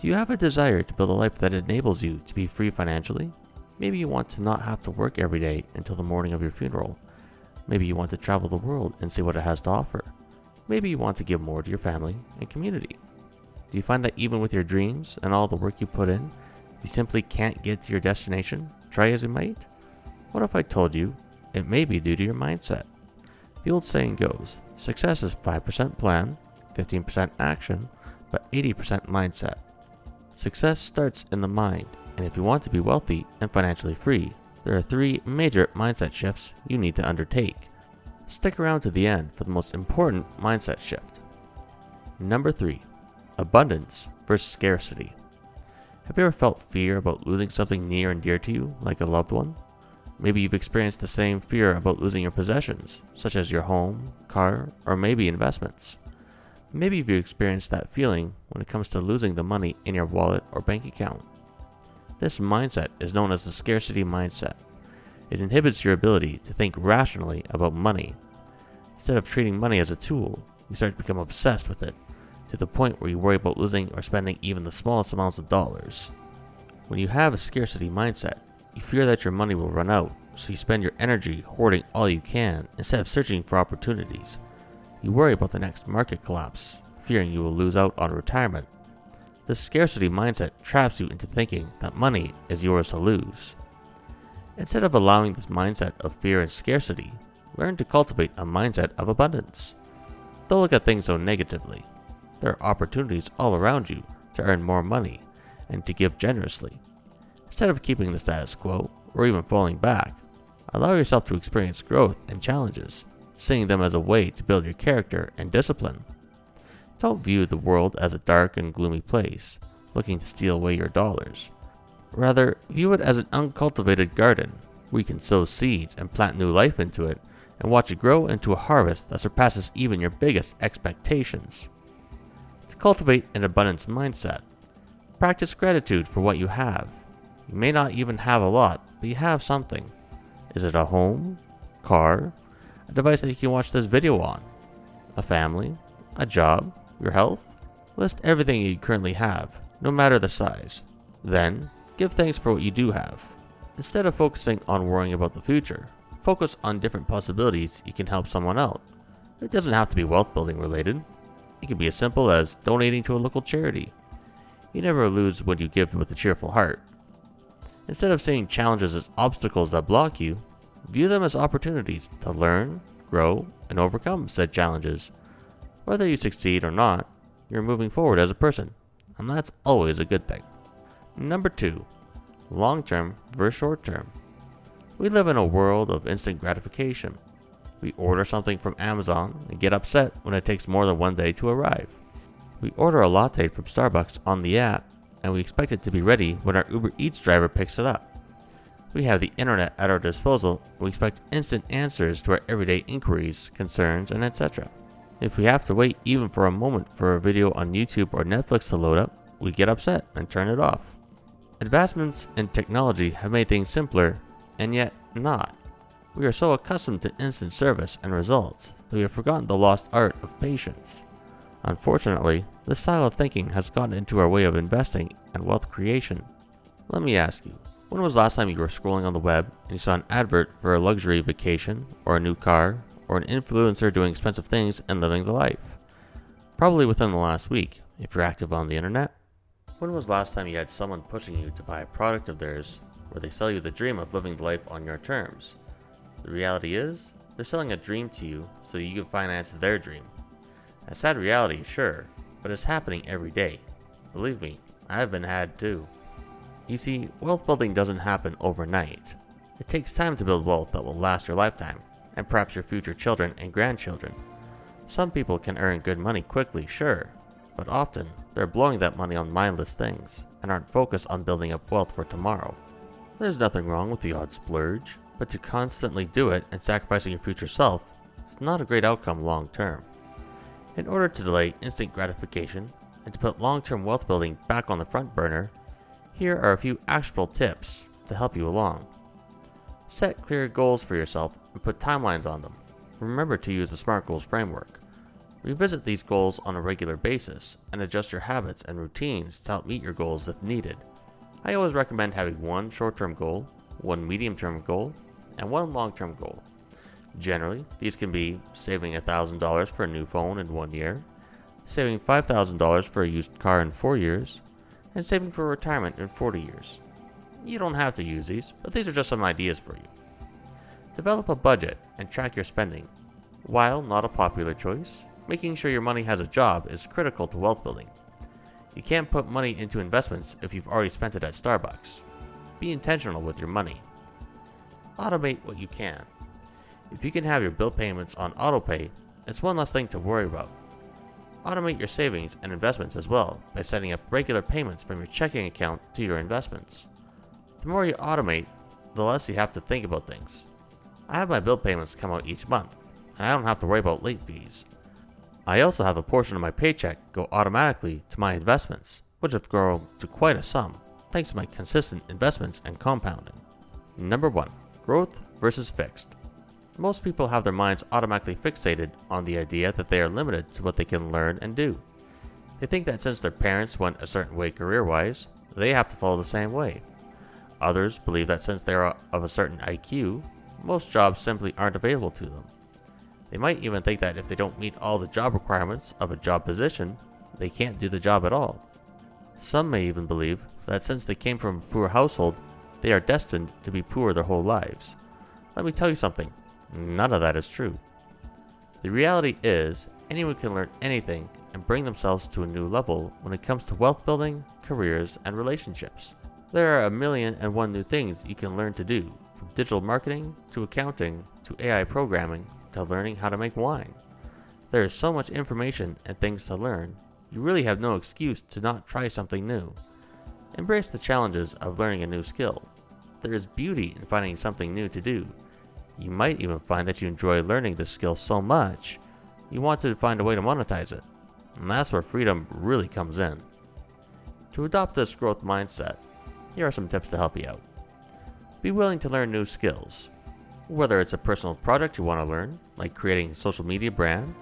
Do you have a desire to build a life that enables you to be free financially? Maybe you want to not have to work every day until the morning of your funeral. Maybe you want to travel the world and see what it has to offer. Maybe you want to give more to your family and community. Do you find that even with your dreams and all the work you put in, you simply can't get to your destination, try as you might? What if I told you it may be due to your mindset? The old saying goes, success is 5% plan, 15% action, but 80% mindset. Success starts in the mind, and if you want to be wealthy and financially free, there are 3 major mindset shifts you need to undertake. Stick around to the end for the most important mindset shift. Number 3. Abundance versus scarcity. Have you ever felt fear about losing something near and dear to you, like a loved one? Maybe you've experienced the same fear about losing your possessions, such as your home, car, or maybe investments. Maybe you've experienced that feeling when it comes to losing the money in your wallet or bank account. This mindset is known as the scarcity mindset. It inhibits your ability to think rationally about money. Instead of treating money as a tool, you start to become obsessed with it, to the point where you worry about losing or spending even the smallest amounts of dollars. When you have a scarcity mindset, you fear that your money will run out, so you spend your energy hoarding all you can instead of searching for opportunities. You worry about the next market collapse, fearing you will lose out on retirement. This scarcity mindset traps you into thinking that money is yours to lose. Instead of allowing this mindset of fear and scarcity, learn to cultivate a mindset of abundance. Don't look at things so negatively. There are opportunities all around you to earn more money and to give generously. Instead of keeping the status quo or even falling back, allow yourself to experience growth and challenges, seeing them as a way to build your character and discipline. Don't view the world as a dark and gloomy place, looking to steal away your dollars. Rather, view it as an uncultivated garden, where you can sow seeds and plant new life into it, and watch it grow into a harvest that surpasses even your biggest expectations. To cultivate an abundance mindset, practice gratitude for what you have. You may not even have a lot, but you have something. Is it a home, car, a device that you can watch this video on, a family, a job, your health? List everything you currently have, no matter the size. Then, give thanks for what you do have. Instead of focusing on worrying about the future, focus on different possibilities you can help someone out. It doesn't have to be wealth building related. It can be as simple as donating to a local charity. You never lose when you give with a cheerful heart. Instead of seeing challenges as obstacles that block you, view them as opportunities to learn, grow, and overcome said challenges. Whether you succeed or not, you're moving forward as a person, and that's always a good thing. Number 2. Long-term versus short-term. We live in a world of instant gratification. We order something from Amazon and get upset when it takes more than one day to arrive. We order a latte from Starbucks on the app, and we expect it to be ready when our Uber Eats driver picks it up. We have the internet at our disposal, and we expect instant answers to our everyday inquiries, concerns, and etc. If we have to wait even for a moment for a video on YouTube or Netflix to load up, we get upset and turn it off. Advancements in technology have made things simpler, and yet not. We are so accustomed to instant service and results that we have forgotten the lost art of patience. Unfortunately, this style of thinking has gotten into our way of investing and wealth creation. Let me ask you, when was the last time you were scrolling on the web and you saw an advert for a luxury vacation, or a new car, or an influencer doing expensive things and living the life? Probably within the last week, if you're active on the internet. When was the last time you had someone pushing you to buy a product of theirs where they sell you the dream of living the life on your terms? The reality is, they're selling a dream to you so you can finance their dream. A sad reality, sure, but it's happening every day. Believe me, I've been had too. You see, wealth building doesn't happen overnight. It takes time to build wealth that will last your lifetime, and perhaps your future children and grandchildren. Some people can earn good money quickly, sure, but often they're blowing that money on mindless things and aren't focused on building up wealth for tomorrow. There's nothing wrong with the odd splurge, but to constantly do it and sacrificing your future self is not a great outcome long term. In order to delay instant gratification and to put long-term wealth building back on the front burner, here are a few actionable tips to help you along. Set clear goals for yourself and put timelines on them. Remember to use the SMART goals framework. Revisit these goals on a regular basis and adjust your habits and routines to help meet your goals if needed. I always recommend having one short-term goal, one medium-term goal, and one long-term goal. Generally, these can be saving $1,000 for a new phone in 1 year, saving $5,000 for a used car in 4 years, and saving for retirement in 40 years. You don't have to use these, but these are just some ideas for you. Develop a budget and track your spending. While not a popular choice, making sure your money has a job is critical to wealth building. You can't put money into investments if you've already spent it at Starbucks. Be intentional with your money. Automate what you can. If you can have your bill payments on autopay, it's one less thing to worry about. Automate your savings and investments as well by setting up regular payments from your checking account to your investments. The more you automate, the less you have to think about things. I have my bill payments come out each month, and I don't have to worry about late fees. I also have a portion of my paycheck go automatically to my investments, which have grown to quite a sum, thanks to my consistent investments and compounding. Number 1. Growth versus fixed. Most people have their minds automatically fixated on the idea that they are limited to what they can learn and do. They think that since their parents went a certain way career-wise, they have to follow the same way. Others believe that since they are of a certain IQ, most jobs simply aren't available to them. They might even think that if they don't meet all the job requirements of a job position, they can't do the job at all. Some may even believe that since they came from a poor household, they are destined to be poor their whole lives. Let me tell you something. None of that is true. The reality is, anyone can learn anything and bring themselves to a new level when it comes to wealth building, careers, and relationships. There are 1,000,001 new things you can learn to do, from digital marketing, to accounting, to AI programming, to learning how to make wine. There is so much information and things to learn, you really have no excuse to not try something new. Embrace the challenges of learning a new skill. There is beauty in finding something new to do. You might even find that you enjoy learning this skill so much, you want to find a way to monetize it. And that's where freedom really comes in. To adopt this growth mindset, here are some tips to help you out. Be willing to learn new skills. Whether it's a personal project you want to learn, like creating a social media brand,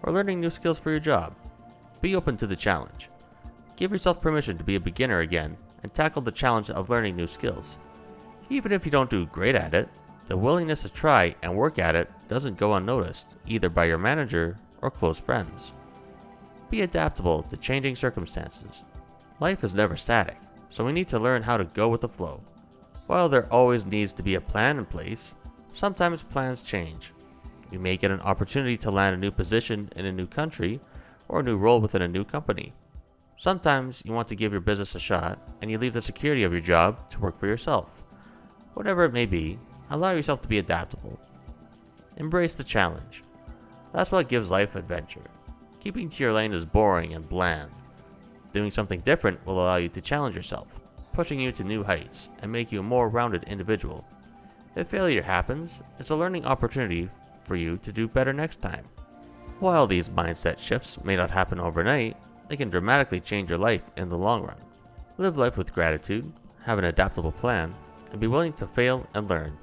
or learning new skills for your job, be open to the challenge. Give yourself permission to be a beginner again and tackle the challenge of learning new skills. Even if you don't do great at it, the willingness to try and work at it doesn't go unnoticed, either by your manager or close friends. Be adaptable to changing circumstances. Life is never static, so we need to learn how to go with the flow. While there always needs to be a plan in place, sometimes plans change. You may get an opportunity to land a new position in a new country or a new role within a new company. Sometimes you want to give your business a shot and you leave the security of your job to work for yourself. Whatever it may be, allow yourself to be adaptable. Embrace the challenge. That's what gives life adventure. Keeping to your lane is boring and bland. Doing something different will allow you to challenge yourself, pushing you to new heights and make you a more rounded individual. If failure happens, it's a learning opportunity for you to do better next time. While these mindset shifts may not happen overnight, they can dramatically change your life in the long run. Live life with gratitude, have an adaptable plan, and be willing to fail and learn.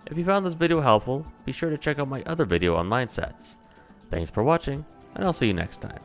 If you found this video helpful, be sure to check out my other video on mindsets. Thanks for watching, and I'll see you next time.